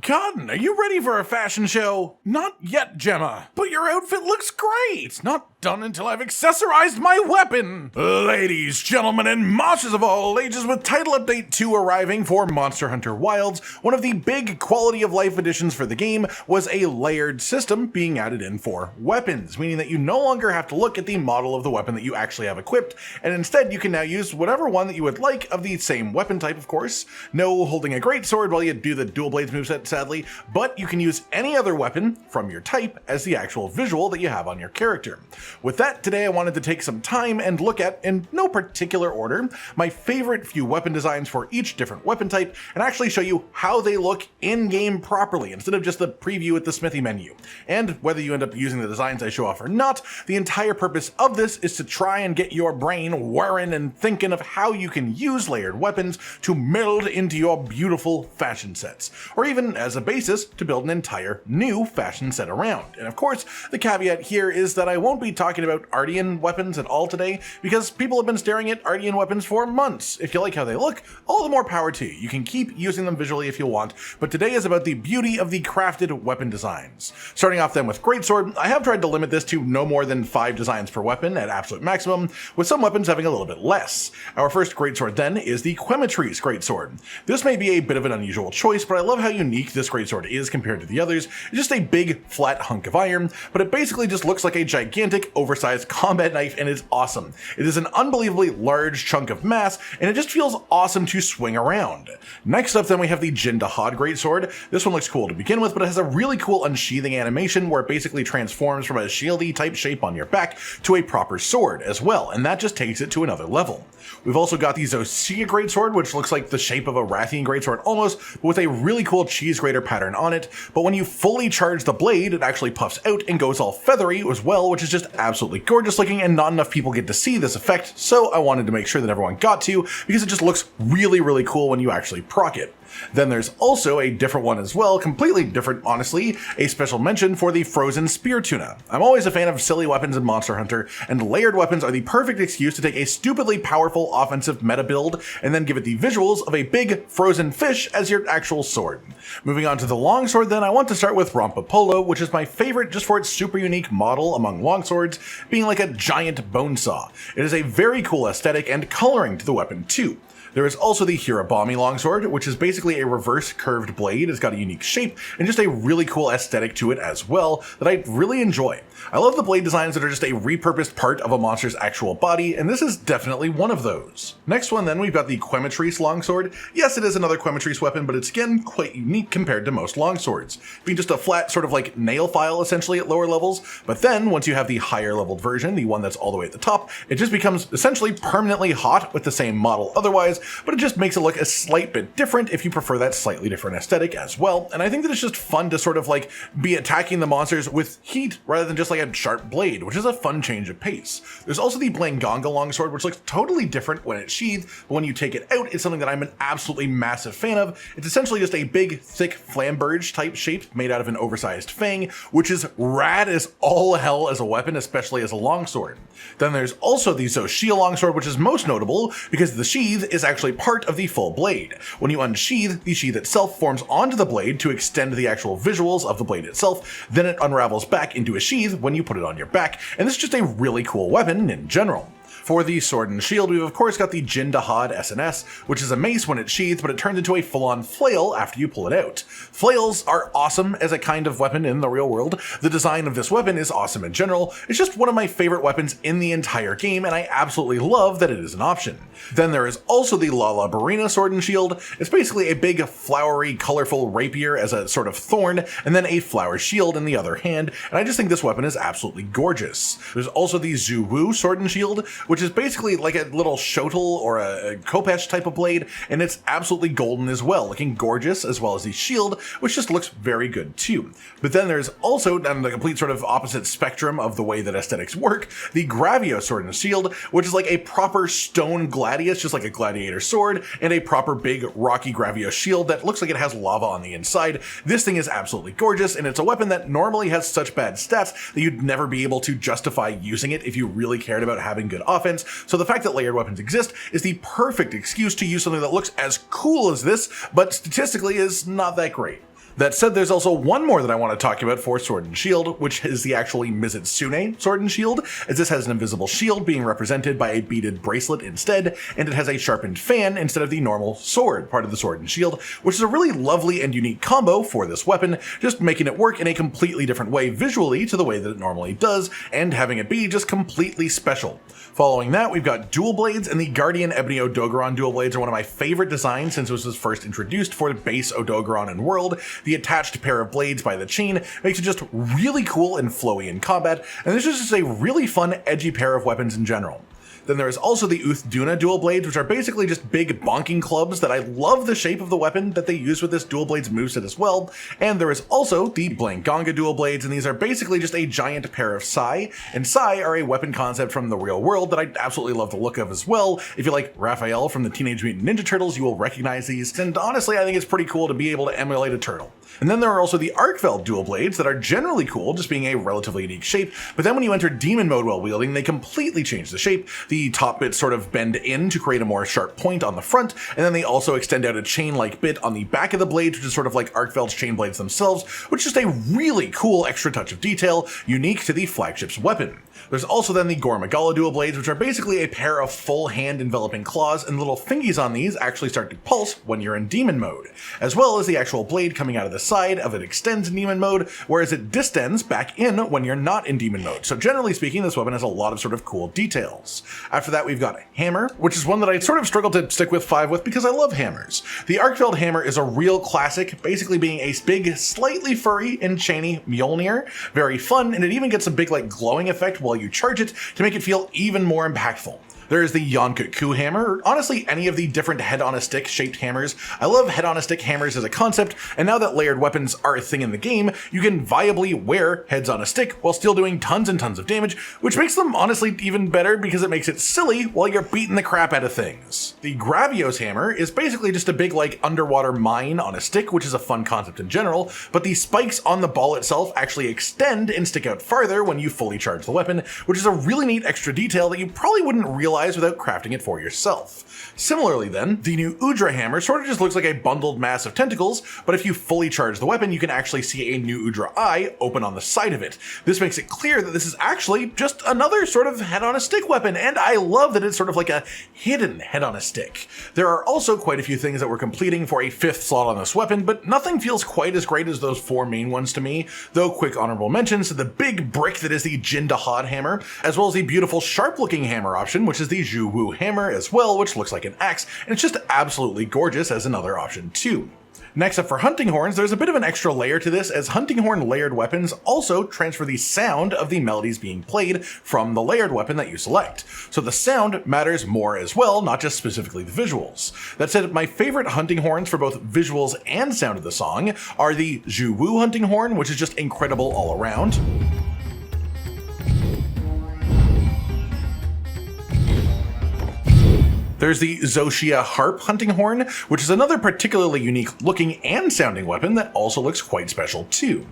Cotton, are you ready for a fashion show? Not yet, Gemma, but your outfit looks great. Not done until I've accessorized my weapon. Ladies, gentlemen, and monsters of all ages, with Title Update 2 arriving for Monster Hunter Wilds, one of the big quality of life additions for the game was a layered system being added in for weapons, meaning that you no longer have to look at the model of the weapon that you actually have equipped, and instead you can now use whatever one that you would like of the same weapon type, of course. No holding a greatsword while you do the dual blades moveset, sadly, but you can use any other weapon from your type as the actual visual that you have on your character. With that, today I wanted to take some time and look at, in no particular order, my favorite few weapon designs for each different weapon type, and actually show you how they look in-game properly, instead of just the preview at the smithy menu. And whether you end up using the designs I show off or not, the entire purpose of this is to try and get your brain whirring and thinking of how you can use layered weapons to meld into your beautiful fashion sets, or even as a basis to build an entire new fashion set around. And of course, the caveat here is that I won't be talking about artian weapons at all today, because people have been staring at artian weapons for months. If you like how they look, all the more power to you. You can keep using them visually if you want, but today is about the beauty of the crafted weapon designs. Starting off then with greatsword, I have tried to limit this to no more than 5 designs per weapon at absolute maximum, with some weapons having a little bit less. Our first greatsword then is the Quemetree's greatsword. This may be a bit of an unusual choice, but I love how unique this greatsword is compared to the others. It's just a big, flat hunk of iron, but it basically just looks like a gigantic, oversized combat knife, and it's awesome. It is an unbelievably large chunk of mass, and it just feels awesome to swing around. Next up then we have the dahaad greatsword. This one looks cool to begin with, but it has a really cool unsheathing animation where it basically transforms from a shieldy type shape on your back to a proper sword as well, and that just takes it to another level. We've also got the Shia greatsword, which looks like the shape of a Rathian greatsword almost, but with a really cool cheese grater pattern on it. But when you fully charge the blade, it actually puffs out and goes all feathery as well, which is just absolutely gorgeous looking, and not enough people get to see this effect, so I wanted to make sure that everyone got to, because it just looks really, really cool when you actually proc it. Then there's also a different one as well, completely different honestly, a special mention for the frozen spear tuna. I'm always a fan of silly weapons in Monster Hunter, and layered weapons are the perfect excuse to take a stupidly powerful offensive meta build and then give it the visuals of a big frozen fish as your actual sword. Moving on to the longsword then, I want to start with Rompopolo, which is my favorite just for its super unique model among longswords, being like a giant bone saw. It is a very cool aesthetic and coloring to the weapon too. There is also the Hirabami longsword, which is basically a reverse curved blade. It's got a unique shape and just a really cool aesthetic to it as well that I really enjoy. I love the blade designs that are just a repurposed part of a monster's actual body, and this is definitely one of those. Next one then, we've got the Quemetree's longsword. Yes, it is another Quemetree's weapon, but it's again quite unique compared to most longswords, being just a flat sort of like nail file essentially at lower levels, but then once you have the higher leveled version, the one that's all the way at the top, it just becomes essentially permanently hot with the same model otherwise, but it just makes it look a slight bit different if you prefer that slightly different aesthetic as well. And I think that it's just fun to sort of like be attacking the monsters with heat rather than just like a sharp blade, which is a fun change of pace. There's also the Blanganga longsword, which looks totally different when it's sheathed, but when you take it out, it's something that I'm an absolutely massive fan of. It's essentially just a big, thick flamberge type shape made out of an oversized fang, which is rad as all hell as a weapon, especially as a longsword. Then there's also the Shia longsword, which is most notable because the sheath is actually part of the full blade. When you unsheath, the sheath itself forms onto the blade to extend the actual visuals of the blade itself, then it unravels back into a sheath when you put it on your back, and this is just a really cool weapon in general. For the sword and shield, we've of course got the dahaad SNS, which is a mace when it's sheathed, but it turns into a full-on flail after you pull it out. Flails are awesome as a kind of weapon in the real world. The design of this weapon is awesome in general. It's just one of my favorite weapons in the entire game, and I absolutely love that it is an option. Then there is also the Lala Barina sword and shield. It's basically a big, flowery, colorful rapier as a sort of thorn, and then a flower shield in the other hand, and I just think this weapon is absolutely gorgeous. There's also the Zuwu sword and shield, which is basically like a little shotel or a khopesh type of blade, and it's absolutely golden as well, looking gorgeous, as well as the shield, which just looks very good too. But then there's also, on the complete sort of opposite spectrum of the way that aesthetics work, the Gravio sword and shield, which is like a proper stone gladius, just like a gladiator sword, and a proper big rocky Gravio shield that looks like it has lava on the inside. This thing is absolutely gorgeous, and it's a weapon that normally has such bad stats that you'd never be able to justify using it if you really cared about having good offense. So the fact that layered weapons exist is the perfect excuse to use something that looks as cool as this, but statistically is not that great. That said, there's also one more that I want to talk about for Sword and Shield, which is the actually Mizutsune Sword and Shield, as this has an invisible shield being represented by a beaded bracelet instead, and it has a sharpened fan instead of the normal sword part of the Sword and Shield, which is a really lovely and unique combo for this weapon, just making it work in a completely different way visually to the way that it normally does, and having it be just completely special. Following that, we've got dual blades, and the Guardian Ebony Odogaron dual blades are one of my favorite designs since it was first introduced for the base Odogaron in World. The attached pair of blades by the chain makes it just really cool and flowy in combat, and this is just a really fun, edgy pair of weapons in general. Then there is also the duna dual blades, which are basically just big bonking clubs that I love the shape of the weapon that they use with this dual blades moveset as well. And there is also the Blankgonga dual blades, and these are basically just a giant pair of sai, and sai are a weapon concept from the real world that I absolutely love the look of as well. If you like Raphael from the Teenage Mutant Ninja Turtles, you will recognize these, and honestly I think it's pretty cool to be able to emulate a turtle. And then there are also the arkveld dual blades that are generally cool, just being a relatively unique shape, but then when you enter demon mode while wielding, they completely change the shape. The top bits sort of bend in to create a more sharp point on the front, and then they also extend out a chain-like bit on the back of the blade, which is sort of like Arkveld's chain blades themselves, which is just a really cool extra touch of detail, unique to the flagship's weapon. There's also then the gore magala dual blades, which are basically a pair of full hand enveloping claws, and little fingies on these actually start to pulse when you're in demon mode, as well as the actual blade coming out of the side of it extends in demon mode, whereas it distends back in when you're not in demon mode. So generally speaking, this weapon has a lot of sort of cool details. After that, we've got a hammer, which is one that I sort of struggled to stick with 5 with because I love hammers. The Arkveld hammer is a real classic, basically being a big, slightly furry and chainy Mjolnir. Very fun, and it even gets a big like glowing effect while you charge it to make it feel even more impactful. There is the Yonkaku hammer, or honestly any of the different head-on-a-stick shaped hammers. I love head-on-a-stick hammers as a concept, and now that layered weapons are a thing in the game, you can viably wear heads on a stick while still doing tons and tons of damage, which makes them honestly even better because it makes it silly while you're beating the crap out of things. The Gravios hammer is basically just a big like underwater mine on a stick, which is a fun concept in general, but the spikes on the ball itself actually extend and stick out farther when you fully charge the weapon, which is a really neat extra detail that you probably wouldn't realize without crafting it for yourself. Similarly then, the new Udra hammer sort of just looks like a bundled mass of tentacles, but if you fully charge the weapon, you can actually see a new Udra eye open on the side of it. This makes it clear that this is actually just another sort of head-on-a-stick weapon, and I love that it's sort of like a hidden head-on-a-stick. There are also quite a few things that we're completing for a 5th slot on this weapon, but nothing feels quite as great as those 4 main ones to me, though quick honorable mentions to the big brick that is the dahaad hammer, as well as the beautiful sharp-looking hammer option, which is the Zhuwu hammer as well, which looks like an axe, and it's just absolutely gorgeous as another option too. Next up for hunting horns, there's a bit of an extra layer to this, as hunting horn layered weapons also transfer the sound of the melodies being played from the layered weapon that you select. So the sound matters more as well, not just specifically the visuals. That said, my favorite hunting horns for both visuals and sound of the song are the Zhuwu hunting horn, which is just incredible all around. There's the Shia harp hunting horn, which is another particularly unique looking and sounding weapon that also looks quite special too.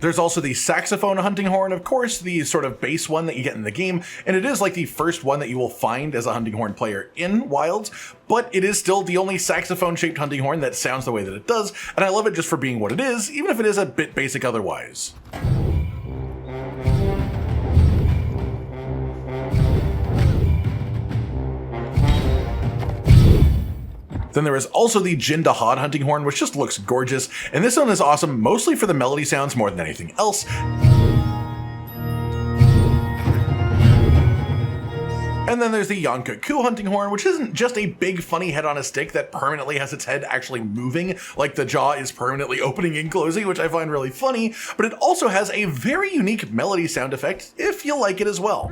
There's also the saxophone hunting horn, of course, the sort of base one that you get in the game, and it is like the first one that you will find as a hunting horn player in Wilds, but it is still the only saxophone-shaped hunting horn that sounds the way that it does, and I love it just for being what it is, even if it is a bit basic otherwise. Then there is also the dahaad hunting horn, which just looks gorgeous, and this one is awesome mostly for the melody sounds more than anything else. And then there's the Yonkaku hunting horn, which isn't just a big funny head on a stick that permanently has its head actually moving, like the jaw is permanently opening and closing, which I find really funny, but it also has a very unique melody sound effect if you like it as well.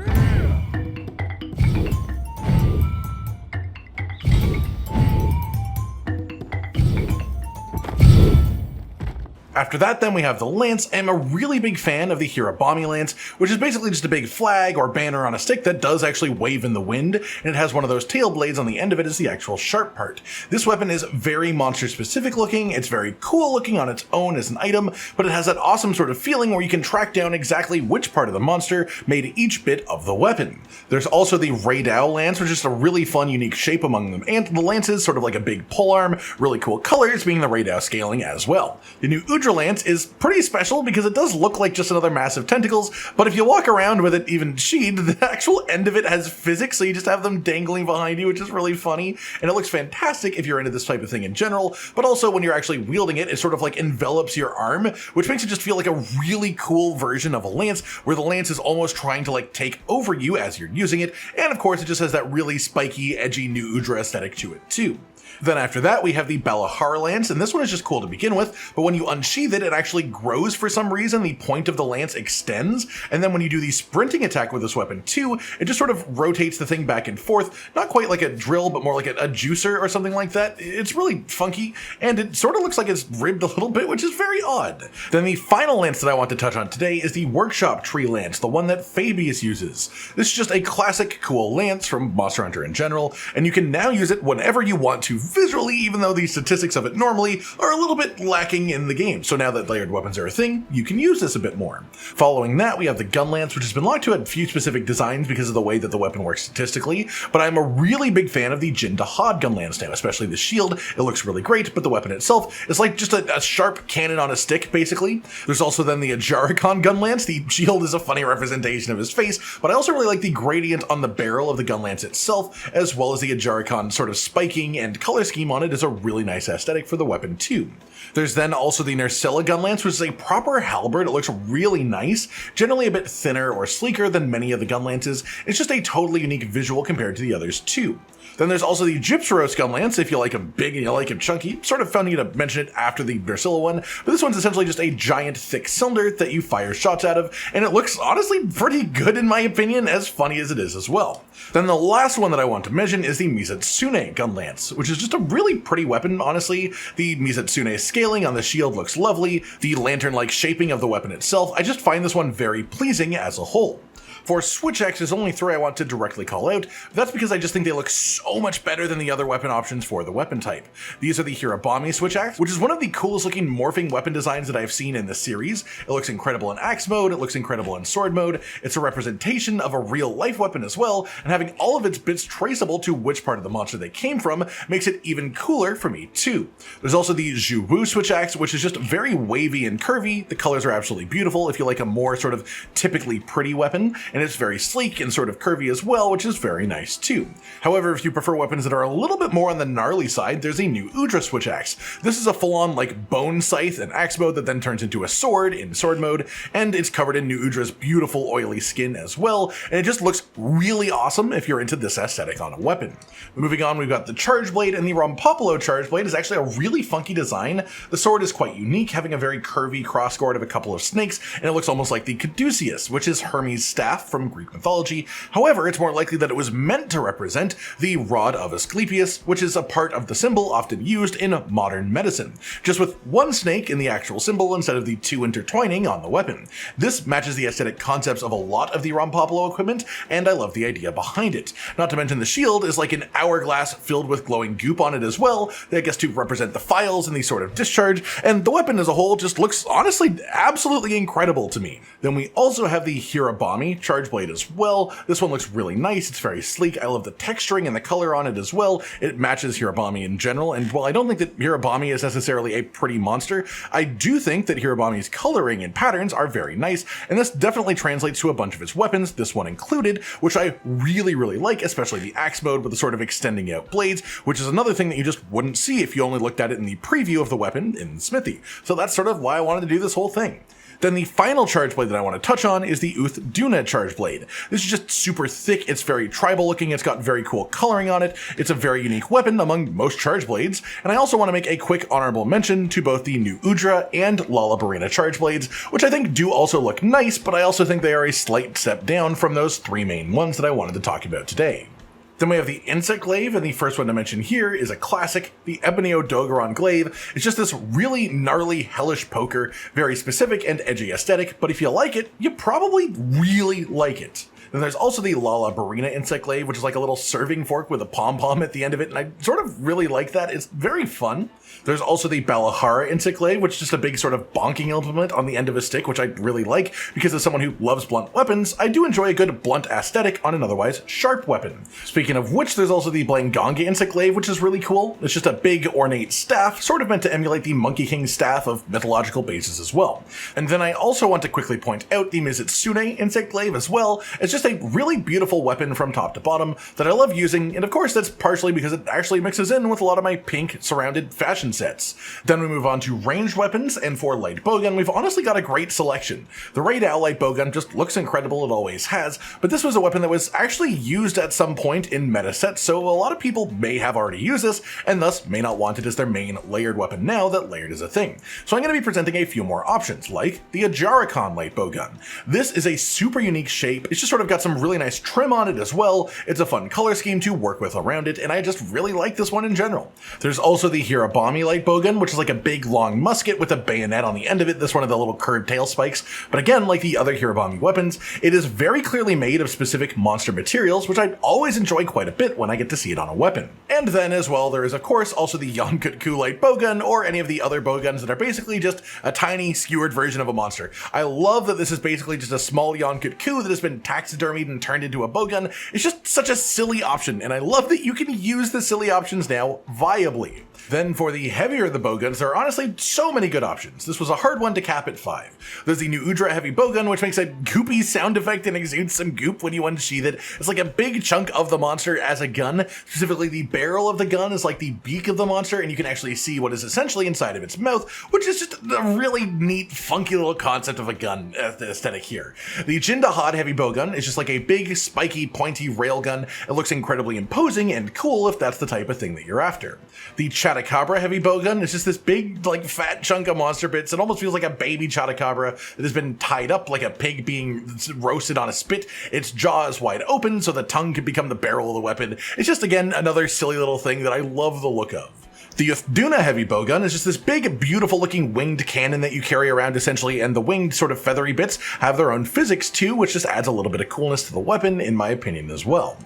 After that, then we have the lance. I'm a really big fan of the Hirabami lance, which is basically just a big flag or banner on a stick that does actually wave in the wind, and it has one of those tail blades on the end of it as the actual sharp part. This weapon is very monster specific looking, it's very cool looking on its own as an item, but it has that awesome sort of feeling where you can track down exactly which part of the monster made each bit of the weapon. There's also the Raidao lance, which is a really fun, unique shape among them, and the lance is sort of like a big polearm, really cool colors being the Raidao scaling as well. The new Udra lance is pretty special because it does look like just another massive tentacles, but if you walk around with it even sheathed, the actual end of it has physics, so you just have them dangling behind you, which is really funny, and it looks fantastic if you're into this type of thing in general, but also when you're actually wielding it, it sort of like envelops your arm, which makes it just feel like a really cool version of a lance, where the lance is almost trying to like take over you as you're using it, and of course it just has that really spiky, edgy new Udra aesthetic to it too. Then after that, we have the Balahar lance, and this one is just cool to begin with, but when you unsheath it, it actually grows for some reason, the point of the lance extends, and then when you do the sprinting attack with this weapon too, it just sort of rotates the thing back and forth, not quite like a drill, but more like a juicer or something like that. It's really funky, and it sort of looks like it's ribbed a little bit, which is very odd. Then the final lance that I want to touch on today is the Workshop Tree lance, the one that Fabius uses. This is just a classic cool lance from Monster Hunter in general, and you can now use it whenever you want to visually, even though the statistics of it normally are a little bit lacking in the game. So now that layered weapons are a thing, you can use this a bit more. Following that, we have the gun lance, which has been locked to a few specific designs because of the way that the weapon works statistically, but I'm a really big fan of the Jin dahaad gun lance now, especially the shield. It looks really great, but the weapon itself is like just a sharp cannon on a stick, basically. There's also then the Ajarikon gun lance. The shield is a funny representation of his face, but I also really like the gradient on the barrel of the gun lance itself, as well as the Ajarikon sort of spiking and color scheme on it is a really nice aesthetic for the weapon too. There's then also the Nersella gun lance, which is a proper halberd. It looks really nice, generally a bit thinner or sleeker than many of the gun lances. It's just a totally unique visual compared to the others too. Then there's also the Gypsaros gun lance, if you like him big and you like him chunky. Sort of funny to mention it after the Nersella one, but this one's essentially just a giant thick cylinder that you fire shots out of, and it looks honestly pretty good in my opinion, as funny as it is as well. Then the last one that I want to mention is the Mizutsune gun lance, which is just a really pretty weapon, honestly. The Mizutsune scaling on the shield looks lovely, the lantern-like shaping of the weapon itself, I just find this one very pleasing as a whole. For switch axe, there's only three I want to directly call out, but that's because I just think they look so much better than the other weapon options for the weapon type. These are the Hirabami switch axe, which is one of the coolest looking morphing weapon designs that I've seen in the series. It looks incredible in axe mode, it looks incredible in sword mode, it's a representation of a real life weapon as well, and having all of its bits traceable to which part of the monster they came from makes it even cooler for me too. There's also the Zhuwu switch axe, which is just very wavy and curvy. The colors are absolutely beautiful if you like a more sort of typically pretty weapon, and it's very sleek and sort of curvy as well, which is very nice too. However, if you prefer weapons that are a little bit more on the gnarly side, there's a new Udra switch axe. This is a full-on like bone scythe in axe mode that then turns into a sword in sword mode, and it's covered in new Udra's beautiful oily skin as well, and it just looks really awesome if you're into this aesthetic on a weapon. Moving on, we've got the charge blade, and the Rompopolo charge blade is actually a really funky design. The sword is quite unique, having a very curvy crossguard of a couple of snakes, and it looks almost like the Caduceus, which is Hermes' staff from Greek mythology. However, it's more likely that it was meant to represent the rod of Asclepius, which is a part of the symbol often used in modern medicine, just with one snake in the actual symbol instead of the two intertwining on the weapon. This matches the aesthetic concepts of a lot of the Rompopolo equipment, and I love the idea behind it. Not to mention the shield is like an hourglass filled with glowing goop on it as well, that gets to represent the files and the sort of discharge, and the weapon as a whole just looks honestly absolutely incredible to me. Then we also have the Hirabami charge blade as well. This one looks really nice, it's very sleek, I love the texturing and the color on it as well. It matches Hirabami in general, and while I don't think that Hirabami is necessarily a pretty monster, I do think that Hirabami's coloring and patterns are very nice, and this definitely translates to a bunch of its weapons, this one included, which I really like, especially the axe mode with the sort of extending out blades, which is another thing that you just wouldn't see if you only looked at it in the preview of the weapon in the smithy. So that's sort of why I wanted to do this whole thing. Then the final charge blade that I want to touch on is the Duna charge blade. This is just super thick, it's very tribal looking, it's got very cool coloring on it, it's a very unique weapon among most charge blades, and I also want to make a quick honorable mention to both the new Udra and Lalabarina charge blades, which I think do also look nice, but I also think they are a slight step down from those three main ones that I wanted to talk about today. Then we have the insect glaive, and the first one to mention here is a classic, the Ebonio Dogoron glaive. It's just this really gnarly, hellish poker, very specific and edgy aesthetic, but if you like it, you probably really like it. Then there's also the Lala Barina insect glaive, which is like a little serving fork with a pom-pom at the end of it, and I sort of really like that. It's very fun. There's also the Balahara insect glaive, which is just a big sort of bonking implement on the end of a stick, which I really like, because as someone who loves blunt weapons, I do enjoy a good blunt aesthetic on an otherwise sharp weapon. Speaking of which, there's also the Blangonga insect glaive, which is really cool. It's just a big ornate staff, sort of meant to emulate the Monkey King staff of mythological bases as well. And then I also want to quickly point out the Mizutsune insect glaive as well. It's just a really beautiful weapon from top to bottom that I love using, and of course that's partially because it actually mixes in with a lot of my pink surrounded fashion sets. Then we move on to ranged weapons, and for light bowgun, we've honestly got a great selection. The Raid Owl light bowgun just looks incredible, it always has, but this was a weapon that was actually used at some point in meta sets, so a lot of people may have already used this, and thus may not want it as their main layered weapon now that layered is a thing. So I'm going to be presenting a few more options, like the Ajaricon light bowgun. This is a super unique shape, it's just sort of got some really nice trim on it as well, it's a fun color scheme to work with around it, and I just really like this one in general. There's also the Hirabami light bowgun, which is like a big long musket with a bayonet on the end of it. This one of the little curved tail spikes, but again, like the other Hirabami weapons, it is very clearly made of specific monster materials, which I always enjoy quite a bit when I get to see it on a weapon. And then as well, there is of course also the Yonkutku light bowgun, or any of the other bowguns that are basically just a tiny skewered version of a monster. I love that this is basically just a small Yonkutku that has been taxidermied and turned into a bowgun. It's just such a silly option, and I love that you can use the silly options now viably. Then for the heavier of the bowguns, there are honestly so many good options. This was a hard one to cap at 5. There's the new Udra heavy bowgun, which makes a goopy sound effect and exudes some goop when you unsheath it. It's like a big chunk of the monster as a gun. Specifically, the barrel of the gun is like the beak of the monster, and you can actually see what is essentially inside of its mouth, which is just a really neat, funky little concept of a gun aesthetic here. The dahaad heavy bowgun is just like a big, spiky, pointy railgun. It looks incredibly imposing and cool if that's the type of thing that you're after. The Chatacabra heavy bowgun is just this big, like, fat chunk of monster bits. It almost feels like a baby Chatacabra that has been tied up like a pig being roasted on a spit. Its jaw is wide open, so the tongue can become the barrel of the weapon. It's just, again, another silly little thing that I love the look of. The duna heavy bowgun is just this big, beautiful looking winged cannon that you carry around essentially, and the winged sort of feathery bits have their own physics too, which just adds a little bit of coolness to the weapon, in my opinion as well.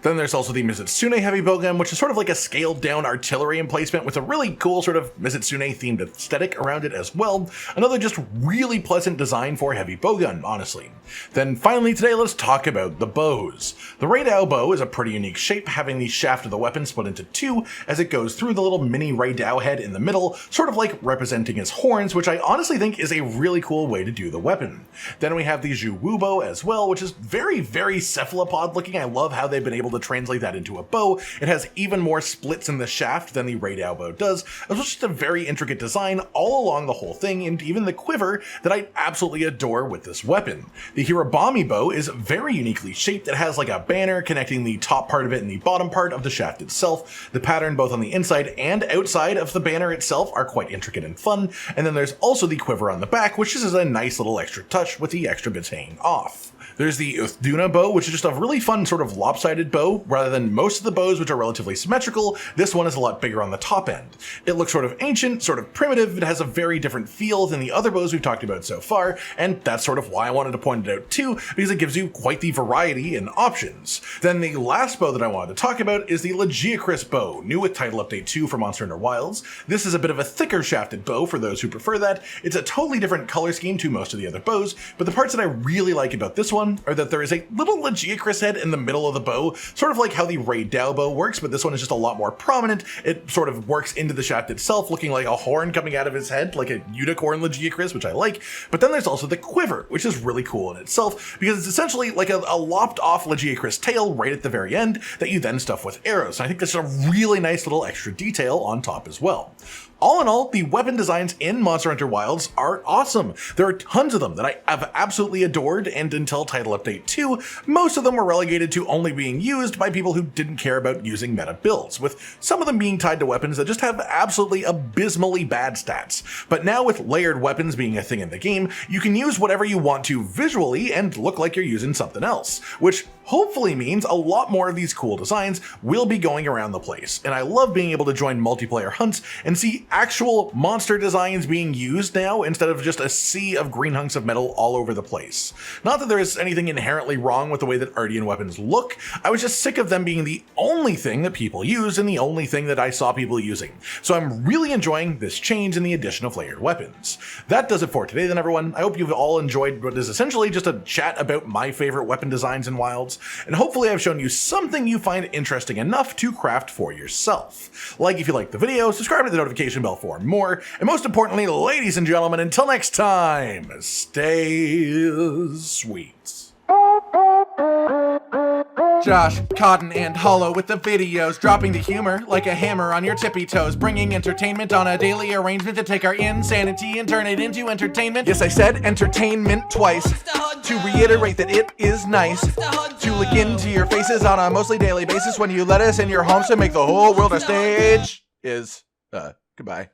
Then there's also the Mizutsune heavy bowgun, which is sort of like a scaled down artillery emplacement with a really cool sort of Mizutsune themed aesthetic around it as well. Another just really pleasant design for heavy bowgun, honestly. Then finally today, let's talk about the bows. The Raid Owl bow is a pretty unique shape, having the shaft of the weapon split into two as it goes through the little mini Raid Owl head in the middle, sort of like representing his horns, which I honestly think is a really cool way to do the weapon. Then we have the Zhuwu bow as well, which is very, very cephalopod looking. I love how they've been able to translate that into a bow. It has even more splits in the shaft than the Raid Owl bow does, as well as just a very intricate design all along the whole thing, and even the quiver that I absolutely adore with this weapon. The Hirabami bow is very uniquely shaped. It has like a banner connecting the top part of it and the bottom part of the shaft itself. The pattern both on the inside and outside of the banner itself are quite intricate and fun, and then there's also the quiver on the back, which is a nice little extra touch with the extra bits hanging off. There's the duna bow, which is just a really fun sort of lopsided bow. Rather than most of the bows, which are relatively symmetrical, this one is a lot bigger on the top end. It looks sort of ancient, sort of primitive. It has a very different feel than the other bows we've talked about so far, and that's sort of why I wanted to point it out too, because it gives you quite the variety in options. Then the last bow that I wanted to talk about is the Lagiacrus bow, new with Title Update 2 for Monster Hunter Wilds. This is a bit of a thicker shafted bow for those who prefer that. It's a totally different color scheme to most of the other bows, but the parts that I really like about this one are that there is a little Lagiacrus head in the middle of the bow, sort of like how the Raid Owl bow works, but this one is just a lot more prominent. It sort of works into the shaft itself, looking like a horn coming out of his head, like a unicorn Lagiacrus, which I like. But then there's also the quiver, which is really cool in itself, because it's essentially like a lopped off Lagiacrus tail right at the very end that you then stuff with arrows. And I think that's a really nice little extra detail on top as well. All in all, the weapon designs in Monster Hunter Wilds are awesome. There are tons of them that I have absolutely adored, and until Title Update 2, most of them were relegated to only being used by people who didn't care about using meta builds, with some of them being tied to weapons that just have absolutely abysmally bad stats. But now with layered weapons being a thing in the game, you can use whatever you want to visually and look like you're using something else, which hopefully means a lot more of these cool designs will be going around the place. And I love being able to join multiplayer hunts and see actual monster designs being used now instead of just a sea of green hunks of metal all over the place. Not that there is anything inherently wrong with the way that Artian weapons look, I was just sick of them being the only thing that people use and the only thing that I saw people using. So I'm really enjoying this change in the addition of layered weapons. That does it for today then, everyone. I hope you've all enjoyed what is essentially just a chat about my favorite weapon designs in Wilds, and hopefully I've shown you something you find interesting enough to craft for yourself. Like if you liked the video, subscribe to the notification bell for more, and most importantly, ladies and gentlemen, until next time, stay sweet. Josh, Cotton, and Hollow with the videos, dropping the humor like a hammer on your tippy toes, bringing entertainment on a daily arrangement to take our insanity and turn it into entertainment. Yes, I said entertainment twice, to reiterate that it is nice to look into your faces on a mostly daily basis when you let us in your homes to make the whole world a stage. Goodbye.